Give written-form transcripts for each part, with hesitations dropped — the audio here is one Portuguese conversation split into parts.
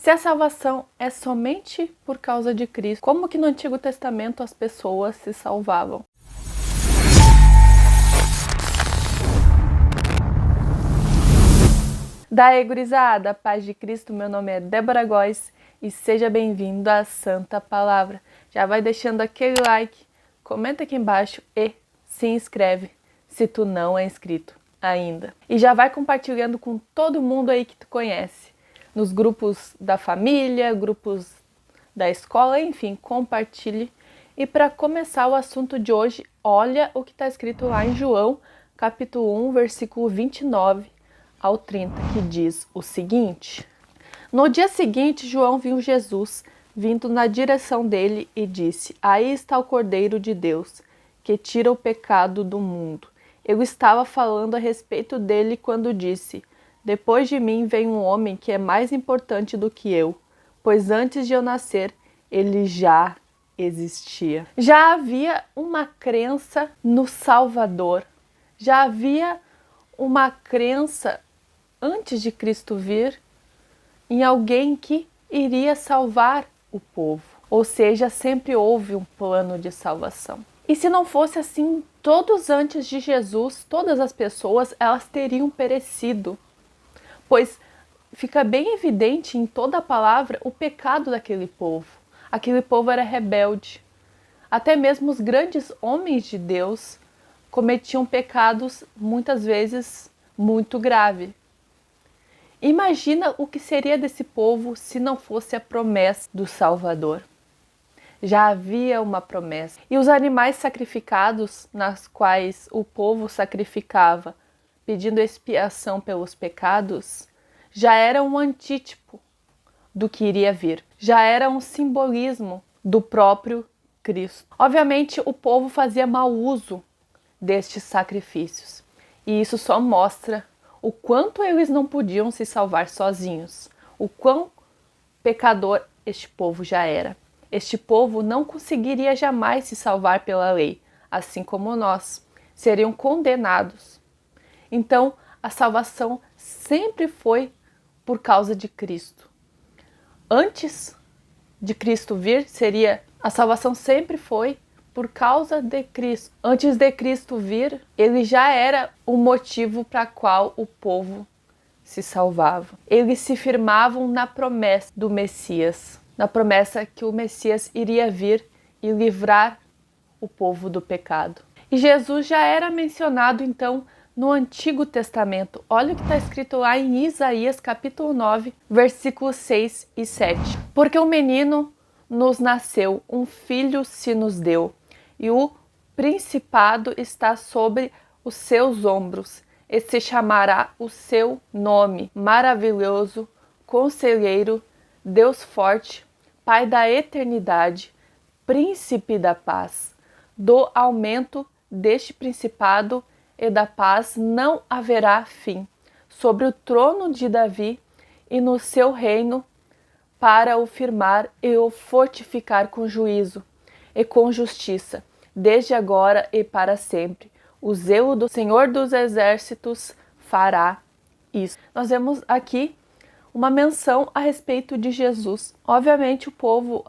Se a salvação é somente por causa de Cristo, como que no Antigo Testamento as pessoas se salvavam? Daí, gurizada, paz de Cristo, meu nome é Débora Góes e seja bem-vindo à Santa Palavra. Já vai deixando aquele like, comenta aqui embaixo e se inscreve se tu não é inscrito ainda. E já vai compartilhando com todo mundo aí que tu conhece. Nos grupos da família, grupos da escola, enfim, compartilhe. E para começar o assunto de hoje, olha o que está escrito lá em João, capítulo 1, versículo 29 ao 30, que diz o seguinte: No dia seguinte, João viu Jesus vindo na direção dele e disse: Aí está o Cordeiro de Deus, que tira o pecado do mundo. Eu estava falando a respeito dele quando disse: Depois de mim vem um homem que é mais importante do que eu, pois antes de eu nascer, ele já existia. Já havia uma crença no Salvador, já havia uma crença antes de Cristo vir em alguém que iria salvar o povo. Ou seja, sempre houve um plano de salvação. E se não fosse assim, todos antes de Jesus, todas as pessoas, elas teriam perecido. Pois fica bem evidente em toda a palavra o pecado daquele povo. Aquele povo era rebelde. Até mesmo os grandes homens de Deus cometiam pecados, muitas vezes, muito graves. Imagina o que seria desse povo se não fosse a promessa do Salvador. Já havia uma promessa. E os animais sacrificados, nas quais o povo sacrificava, pedindo expiação pelos pecados, já era um antítipo do que iria vir. Já era um simbolismo do próprio Cristo. Obviamente, o povo fazia mau uso destes sacrifícios. E isso só mostra o quanto eles não podiam se salvar sozinhos. O quão pecador este povo já era. Este povo não conseguiria jamais se salvar pela lei, assim como nós. Seriam condenados. Então, a salvação sempre foi por causa de Cristo. Antes de Cristo vir, a salvação sempre foi por causa de Cristo. Antes de Cristo vir, ele já era o motivo para qual o povo se salvava. Eles se firmavam na promessa do Messias, na promessa que o Messias iria vir e livrar o povo do pecado. E Jesus já era mencionado, então, no Antigo Testamento. Olha o que está escrito lá em Isaías, capítulo 9, versículos 6 e 7. Porque um menino nos nasceu, um filho se nos deu, e o principado está sobre os seus ombros, e se chamará o seu nome, maravilhoso, conselheiro, Deus forte, Pai da eternidade, príncipe da paz. Do aumento deste principado e da paz não haverá fim, sobre o trono de Davi e no seu reino, para o firmar e o fortificar com juízo e com justiça, desde agora e para sempre. O zelo do Senhor dos Exércitos fará isso. Nós vemos aqui uma menção a respeito de Jesus. Obviamente, o povo,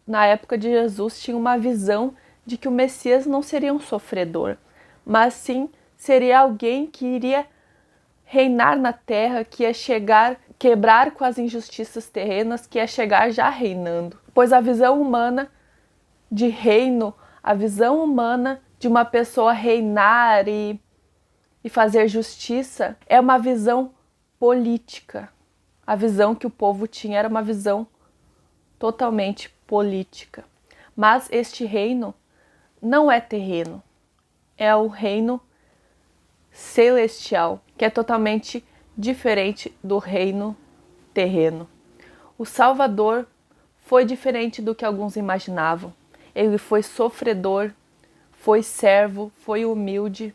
na época de Jesus, tinha uma visão de que o Messias não seria um sofredor, mas sim seria alguém que iria reinar na terra, que ia chegar, quebrar com as injustiças terrenas, que ia chegar já reinando. Pois a visão humana de reino, a visão humana de uma pessoa reinar e fazer justiça, é uma visão política. A visão que o povo tinha era uma visão totalmente política. Mas este reino não é terreno, é o reino celestial, que é totalmente diferente do reino terreno. O Salvador foi diferente do que alguns imaginavam. Ele foi sofredor, foi servo, foi humilde,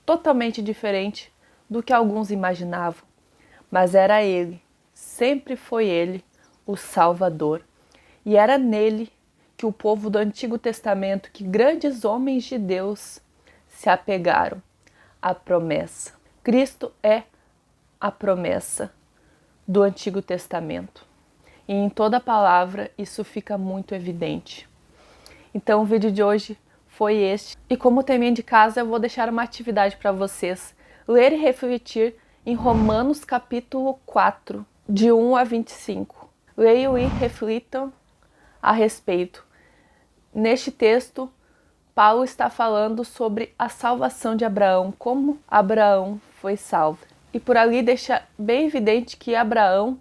totalmente diferente do que alguns imaginavam. Mas era ele, sempre foi ele, o Salvador. E era nele que o povo do Antigo Testamento, que grandes homens de Deus se apegaram à promessa. Cristo é a promessa do Antigo Testamento. E em toda palavra isso fica muito evidente. Então o vídeo de hoje foi este. E como teminha de casa, eu vou deixar uma atividade para vocês. Ler e refletir em Romanos capítulo 4, de 1 a 25. Leiam e reflitam a respeito. Neste texto, Paulo está falando sobre a salvação de Abraão, como Abraão foi salvo. E por ali deixa bem evidente que Abraão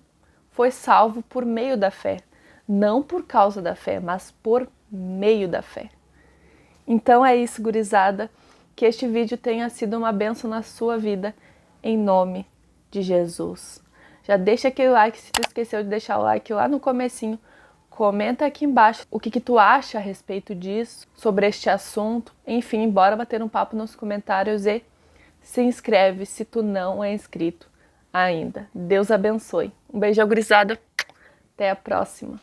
foi salvo por meio da fé. Não por causa da fé, mas por meio da fé. Então é isso, gurizada. Que este vídeo tenha sido uma bênção na sua vida, em nome de Jesus. Já deixa aquele like, se tu esqueceu de deixar o like lá no comecinho. Comenta aqui embaixo o que tu acha a respeito disso, sobre este assunto. Enfim, bora bater um papo nos comentários e se inscreve se tu não é inscrito ainda. Deus abençoe. Um beijo, gurizada. Até a próxima.